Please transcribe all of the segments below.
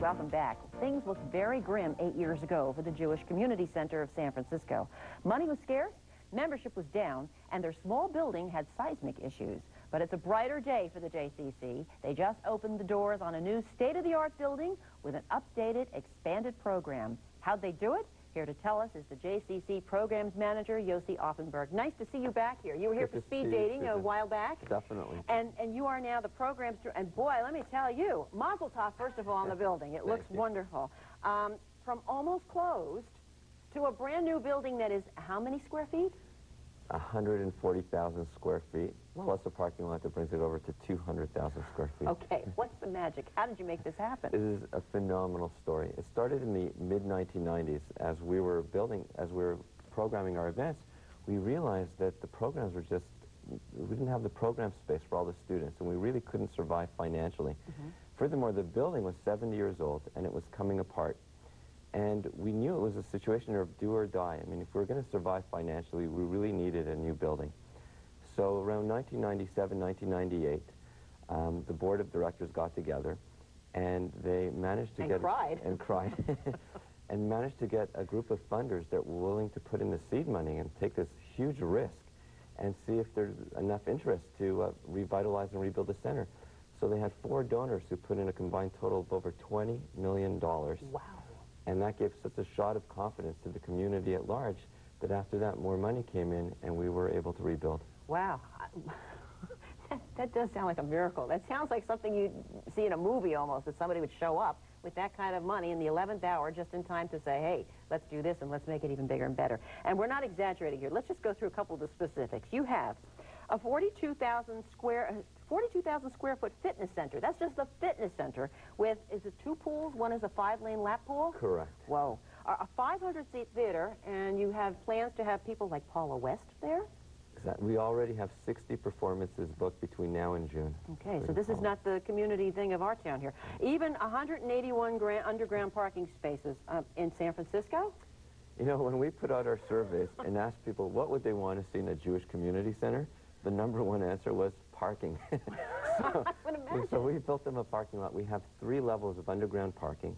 welcome back. Things looked very grim 8 years ago for the Jewish Community Center of San Francisco. Money was scarce, membership was down, and their small building had seismic issues. But it's a brighter day for the JCC. They just opened the doors on a new state-of-the-art building with an updated, expanded program. How'd they do it? Here to tell us is the JCC Programs Manager, Yossi Offenberg. Nice to see you back here. You were here for speed dating a while back. Definitely. And you are now the programs, and boy, let me tell you, mazel tov, first of all, on the building. It looks wonderful. From almost closed to a brand new building that is how many square feet? 140,000 square feet, plus a parking lot that brings it over to 200,000 square feet. Okay, what's the magic? How did you make this happen? This is a phenomenal story. It started in the mid-1990s as we were programming our events. We realized that the programs were just, we didn't have the program space for all the students, and we really couldn't survive financially. Furthermore, the building was 70 years old, and it was coming apart. And we knew it was a situation of do or die. I mean, if we were going to survive financially, we really needed a new building. So around 1997, 1998, the board of directors got together, and they managed to cried, and managed to get a group of funders that were willing to put in the seed money and take this huge risk and see if there's enough interest to revitalize and rebuild the center. So they had 4 donors who put in a combined total of over $20 million. Wow. And that gave such a shot of confidence to the community at large that after that more money came in and we were able to rebuild. Wow. That does sound like a miracle. That sounds like something you'd see in a movie almost, that somebody would show up with that kind of money in the 11th hour just in time to say, hey, let's do this and let's make it even bigger and better. And we're not exaggerating here. Let's just go through a couple of the specifics. You have a 42,000 square foot fitness center. That's just the fitness center with, is it 2 pools? One is a 5-lane lap pool? Correct. Whoa. A 500-seat theater, and you have plans to have people like Paula West there? We already have 60 performances booked between now and June. Okay, so this is not the community thing of our town here. Even 181 underground parking spaces in San Francisco? You know, when we put out our surveys and asked people what would they want to see in a Jewish community center, the #1 answer was parking. So we built them a parking lot. We have 3 levels of underground parking,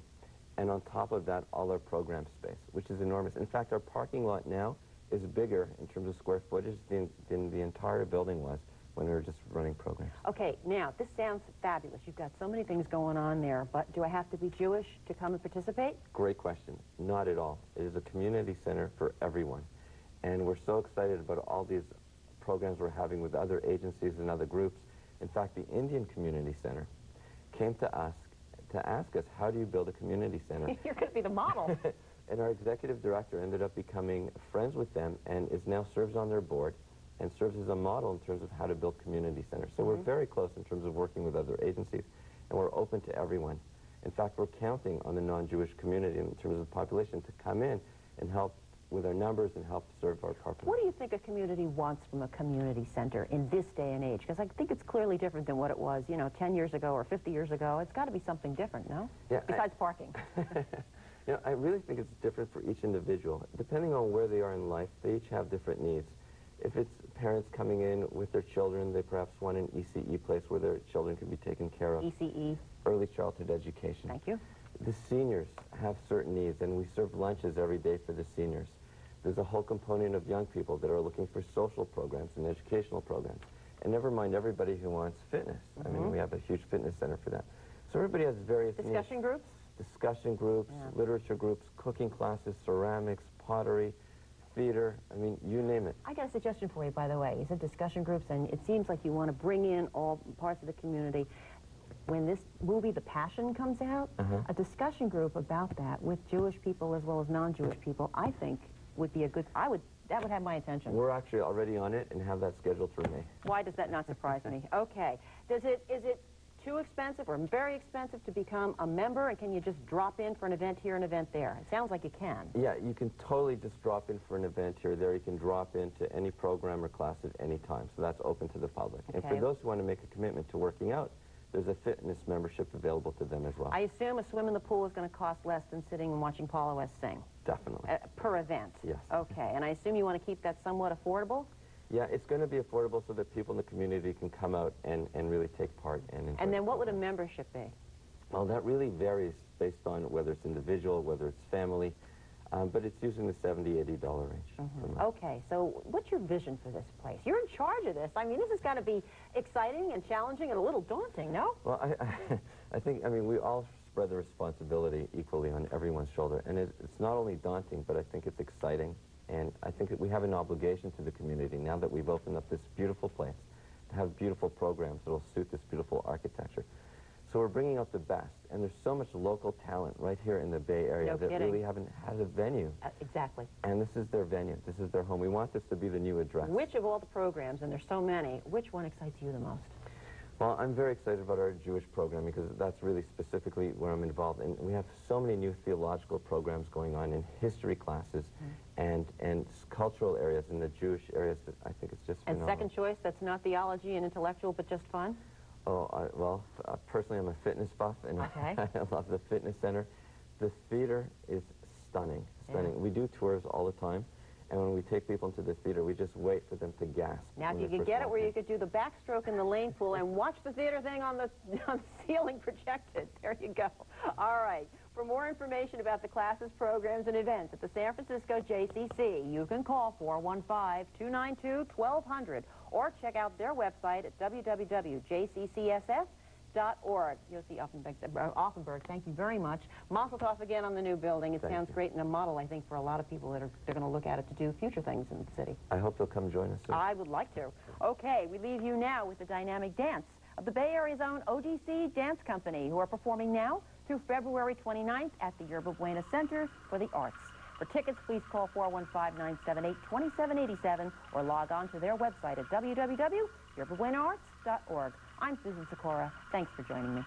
and on top of that, all our program space, which is enormous. In fact, our parking lot now is bigger in terms of square footage than the entire building was when we were just running programs. Okay, now, this sounds fabulous. You've got so many things going on there, but do I have to be Jewish to come and participate? Great question. Not at all. It is a community center for everyone, and we're so excited about all these programs we're having with other agencies and other groups. In fact, the Indian Community Center came to us to ask us, how do you build a community center? You're going to be the model. And our executive director ended up becoming friends with them and now serves on their board and serves as a model in terms of how to build community centers. So we're very close in terms of working with other agencies, and we're open to everyone. In fact, we're counting on the non-Jewish community in terms of the population to come in and help with our numbers and help serve our population. What do you think a community wants from a community center in this day and age? Because I think it's clearly different than what it was, you know, 10 years ago or 50 years ago. It's got to be something different, no? Yeah. Besides parking. You know, I really think it's different for each individual. Depending on where they are in life, they each have different needs. If it's parents coming in with their children, they perhaps want an ECE place where their children can be taken care of. ECE? Early childhood education. Thank you. The seniors have certain needs, and we serve lunches every day for the seniors. There's a whole component of young people that are looking for social programs and educational programs. And never mind everybody who wants fitness. I mean, we have a huge fitness center for that. So everybody has various needs. Discussion groups? Discussion groups, literature groups, cooking classes, ceramics, pottery, theater, I mean, you name it. I got a suggestion for you, by the way. You said discussion groups, and it seems like you want to bring in all parts of the community. When this movie, The Passion, comes out, a discussion group about that with Jewish people as well as non-Jewish people, I think would be a good, that would have my attention. We're actually already on it and have that scheduled for May. Why does that not surprise me? Okay. Is it too expensive or very expensive to become a member, and can you just drop in for an event here, an event there? It sounds like you can. Yeah, you can totally just drop in for an event here or there. You can drop into any program or class at any time, so that's open to the public. Okay. And for those who want to make a commitment to working out, there's a fitness membership available to them as well. I assume a swim in the pool is going to cost less than sitting and watching Paula West sing? Definitely. Per event? Yes. Okay, and I assume you want to keep that somewhat affordable? Yeah, it's going to be affordable so that people in the community can come out and really take part and enjoy. And then what would a membership be? Well, that really varies based on whether it's individual, whether it's family, but it's usually in the $70, $80 range. Per month. Okay, so what's your vision for this place? You're in charge of this. I mean, this has got to be exciting and challenging and a little daunting, no? Well, I think, I mean, we all spread the responsibility equally on everyone's shoulder, and it's not only daunting, but I think it's exciting, and I think that we have an obligation to the community now that we've opened up this beautiful place to have beautiful programs that will suit this beautiful architecture. So we're bringing out the best, and there's so much local talent right here in the Bay Area that really haven't had a venue. Exactly. And this is their venue. This is their home. We want this to be the new address. Which of all the programs, and there's so many, which one excites you the most? Well, I'm very excited about our Jewish program because that's really specifically where I'm involved. And we have so many new theological programs going on in history classes and cultural areas in the Jewish areas. That I think it's just phenomenal. And second choice, that's not theology and intellectual, but just fun? Oh, well, personally, I'm a fitness buff, and Okay. I love the fitness center. The theater is stunning, stunning. Yeah. We do tours all the time, and when we take people into the theater, we just wait for them to gasp. Now, if you could get it where you could do the backstroke in the lane pool and watch the theater thing on the ceiling projected, there you go. All right. For more information about the classes, programs, and events at the San Francisco JCC, you can call 415-292-1200 or check out their website at www.jccsf.org. Yossi Offenberg, thank you very much. Mazel tov again on the new building. It sounds great and a model, I think, for a lot of people that they're going to look at it to do future things in the city. I hope they'll come join us soon. I would like to. Okay, we leave you now with the dynamic dance of the Bay Area's own OGC Dance Company, who are performing now through February 29th at the Yerba Buena Center for the Arts. For tickets, please call 415-978-2787 or log on to their website at www.yerbabuenaarts.org. I'm Susan Sikora. Thanks for joining me.